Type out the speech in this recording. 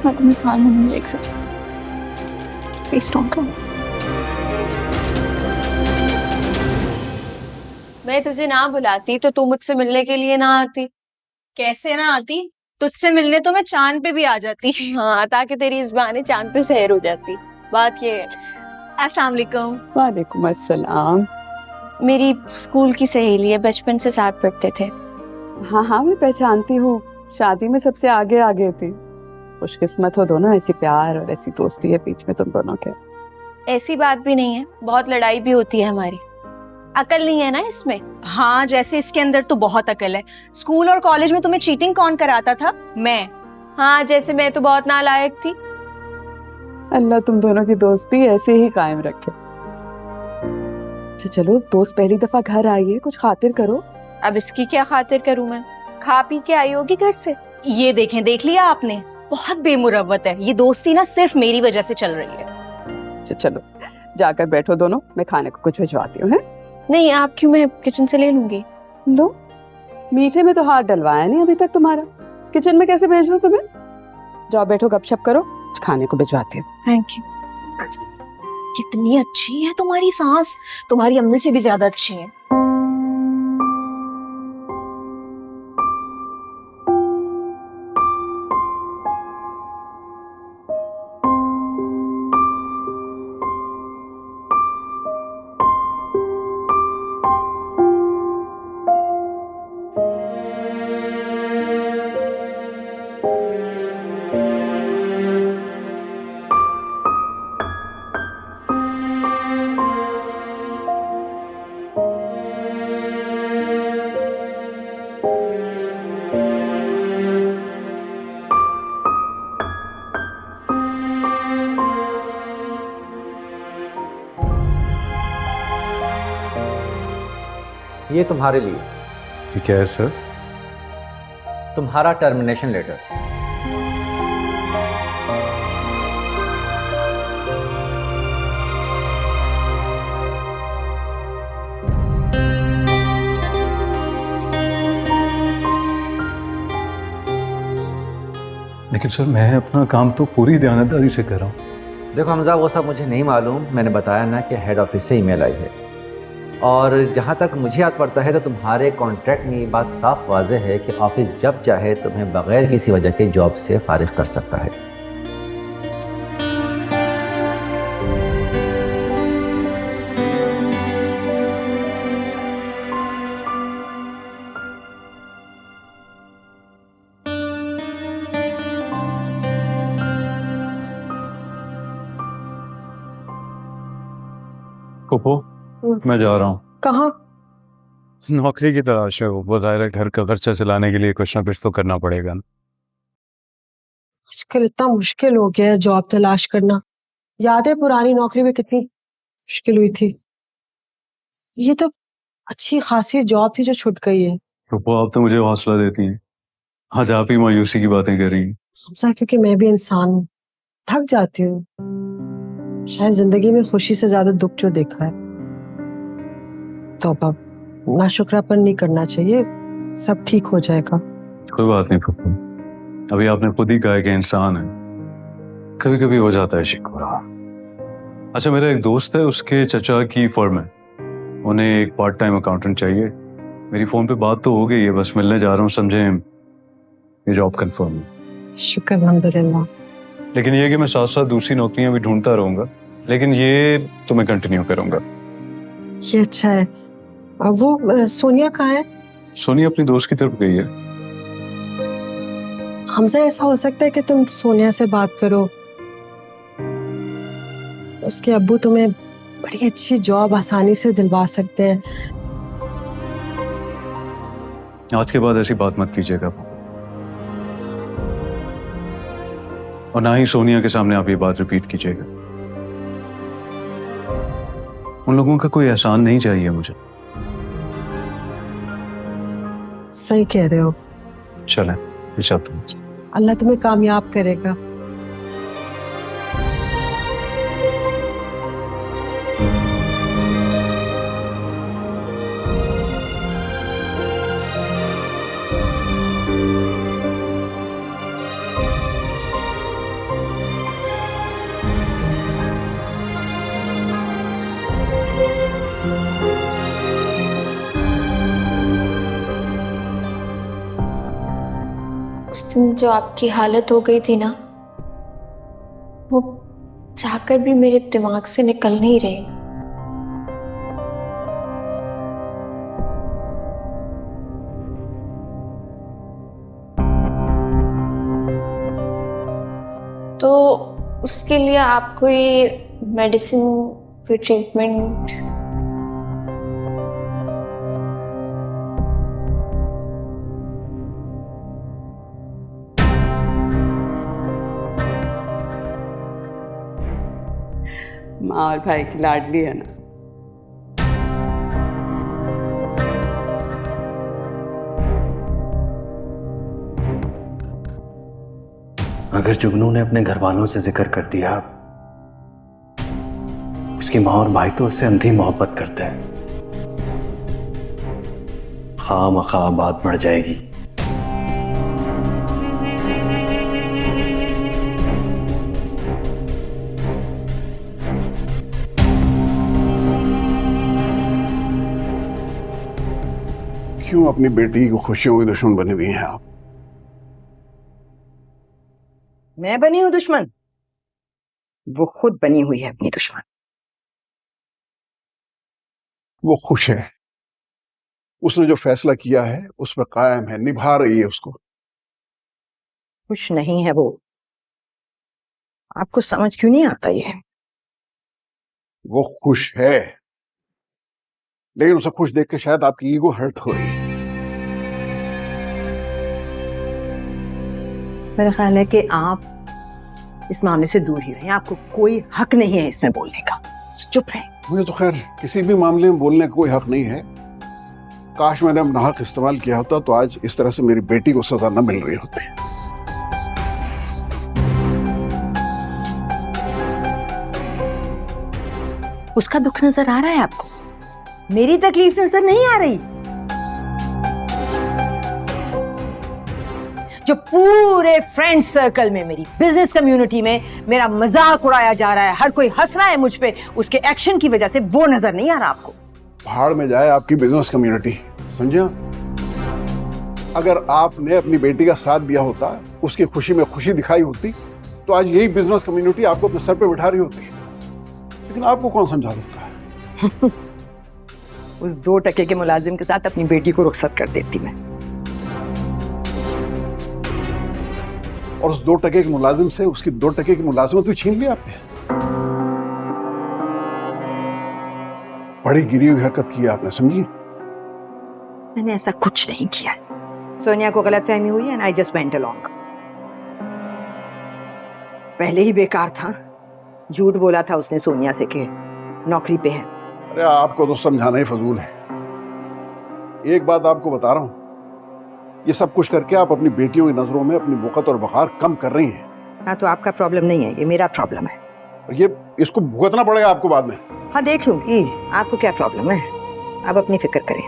मैं तुम्हें साल में नहीं देख सकती। Please don't go. मैं तुझे ना बुलाती तो तू मुझसे मिलने के लिए ना आती। कैसे ना आती? तुझसे मिलने तो मैं चांद पे भी आ जाती। हाँ, ताकि तेरी इस बहाने चांद पे सैर हो जाती। बात ये है। अस्सलाम वालेकुम। वालेकुम अस्सलाम। मेरी स्कूल की सहेली है, बचपन से साथ पढ़ते थे। हाँ हाँ, मैं पहचानती हूँ। शादी में सबसे आगे आगे थी। खुशकिस्मत हो दोनों, ऐसी प्यार और ऐसी दोस्ती है बीच में तुम दोनों के। ऐसी बात भी नहीं है, बहुत लड़ाई भी होती है हमारी। अकल नहीं है ना इसमें। हाँ, जैसे इसके अंदर तो बहुत अकल है। स्कूल और कॉलेज में तुम्हें चीटिंग कौन कराता था? मैं। हाँ, जैसे मैं तो बहुत नालायक थी। अल्लाह तुम दोनों की दोस्ती ऐसे ही कायम रखे। अच्छा चलो, दोस्त पहली दफा घर आई है, कुछ खातिर करो। अब इसकी क्या खातिर करूं मैं? खा पी के आई होगी घर से। ये देखें, देख लिया आपने? बहुत बेमुरव्वत है। ये दोस्ती ना सिर्फ मेरी वजह से चल रही है। अच्छा चलो, जाकर बैठो दोनों, मैं खाने को कुछ भिजवाती हूँ। नहीं, आप क्यों, मैं किचन से ले लूंगी। लो, मीठे में तो हाथ डलवाया नहीं अभी तक तुम्हारा, किचन में कैसे भेज दूं तुम्हें? जाओ बैठो, गपशप करो, कुछ खाने को भिजवाती हूँ। Thank you. कितनी अच्छी है तुम्हारी सास, तुम्हारी अम्मी से भी ज्यादा अच्छी है। ये तुम्हारे लिए। ये क्या है सर? तुम्हारा टर्मिनेशन लेटर। लेकिन सर, मैं अपना काम तो पूरी ध्यानदारी से कर रहा हूँ। देखो हमजा, वो सब मुझे नहीं मालूम। मैंने बताया ना कि हेड ऑफिस से ईमेल आई है, और जहाँ तक मुझे याद पड़ता है तो तुम्हारे कॉन्ट्रैक्ट में ये बात साफ वाज़ेह है कि ऑफिस जब चाहे तुम्हें बगैर किसी वजह के जॉब से फारिग कर सकता है। पोपो, मैं जा रहा हूँ। कहाँ? नौकरी की तलाश है। वो ज़ाहिर है, घर का खर्चा चलाने के लिए कुछ ना कुछ तो करना पड़ेगा ना। आजकल इतना मुश्किल हो गया है जॉब तलाश करना। याद है पुरानी नौकरी में कितनी मुश्किल हुई थी। ये तो अच्छी खासी जॉब थी जो छूट गई है। पोपो, आप तो मुझे हौसला देती हैं। आज आप ही मायूसी की बातें कर रही हैं। हमसा, क्योंकि मैं भी इंसान हूँ, थक जाती हूँ। शायद जिंदगी में खुशी से ज्यादा दुख जो देखा है। तो अब नाशुक्रापन नहीं करना चाहिए, सब ठीक हो जाएगा। कोई बात नहीं पोपो, अभी आपने खुद ही कहा कि इंसान है, कभी कभी हो जाता है शिकवा। अच्छा, मेरा एक दोस्त है, उसके चचा की फर्म है, उन्हें एक पार्ट टाइम अकाउंटेंट चाहिए। मेरी फोन पे बात तो हो गई है, बस मिलने जा रहा हूँ। समझे, ये जॉब कंफर्म है। शुक्र अल्हम्दुलिल्लाह। लेकिन ये कि मैं साथ साथ दूसरी नौकरियां भी ढूंढता रहूंगा, लेकिन ये तो मैं कंटिन्यू करूंगा। ये अच्छा है। अब वो सोनिया कहाँ है? सोनी अपनी दोस्त की तरफ गई है। हमसा, ऐसा हो सकता है कि तुम सोनिया से बात करो, उसके अब्बू तुम्हें बड़ी अच्छी जॉब आसानी से दिलवा सकते हैं। आज के बाद ऐसी बात मत कीजिएगा, और ना ही सोनिया के सामने आप ये बात रिपीट कीजिएगा। उन लोगों का कोई एहसान नहीं चाहिए मुझे। सही कह रहे हो। चलें, चलते हैं। अल्लाह तुम्हें कामयाब करेगा। दिन जो आपकी हालत हो गई थी ना, वो चाहकर भी मेरे दिमाग से निकल नहीं रही। तो उसके लिए आप कोई मेडिसिन, कोई ट्रीटमेंट? माँ और भाई की लाडली है ना। अगर जुगनू ने अपने घर वालों से जिक्र कर दिया, उसकी माँ और भाई तो उससे अंधी मोहब्बत करते हैं, खामखा बात बढ़ जाएगी। क्यों अपनी बेटी की खुशियों की दुश्मन बने हुए हैं आप? मैं बनी हूं दुश्मन? वो खुद बनी हुई है अपनी दुश्मन। वो खुश है, उसने जो फैसला किया है उस पर कायम है, निभा रही है उसको। खुश नहीं है वो। आपको समझ क्यों नहीं आता ये? वो खुश है, लेकिन उसे खुश देख के शायद आपकी ईगो हर्ट हो रही है। मेरा ख्याल है कि आप इस मामले से दूर ही रहें। आपको कोई हक नहीं है इसमें बोलने का, चुप रहें। मुझे तो खैर किसी भी मामले में बोलने का कोई हक नहीं है। काश मैंने अपना हक इस्तेमाल किया होता तो आज इस तरह से मेरी बेटी को सजा न मिल रही होती। उसका दुख नजर आ रहा है आपको? मेरी तकलीफ नजर नहीं आ रही? जो पूरे फ्रेंड सर्कल में, मेरी बिजनेस कम्युनिटी में मेरा मजाक उड़ाया जा रहा है, हर कोई हंस रहा है मुझ पे उसके एक्शन की वजह से, वो नजर नहीं आ रहा आपको? भाड़ में जाए आपकी बिजनेस कम्युनिटी, समझे? अगर आपने अपनी बेटी का साथ दिया होता, उसकी खुशी में खुशी दिखाई होती, तो आज यही बिजनेस कम्युनिटी आपको अपने सर पे बिठा रही होती। लेकिन आपको कौन समझा सकता है? उस 2 टके के मुलाजिम के साथ अपनी बेटी को रुखसत कर देती मैं। और उस 2 टके के मुलाजिम से उसकी 2 टके की मुलाजिमत भी छीन लिया आपने। बड़ी गिरी हुई हरकत की आपने, समझी? मैंने ऐसा कुछ नहीं किया। सोनिया को गलतफहमी हुई and I just went along. पहले ही बेकार था, झूठ बोला था उसने सोनिया से कि नौकरी पे है। अरे आपको तो समझाना ही फजूल है। एक बात आपको बता रहा हूं, ये सब कुछ करके आप अपनी बेटियों की नजरों में अपनी वक़्त और वक़ार कम कर रही हैं। हाँ, तो आपका प्रॉब्लम नहीं है, ये मेरा प्रॉब्लम है। और ये इसको भुगतना पड़ेगा आपको बाद में। हाँ, देख लूंगी आपको क्या प्रॉब्लम है। आप अपनी फिक्र करें।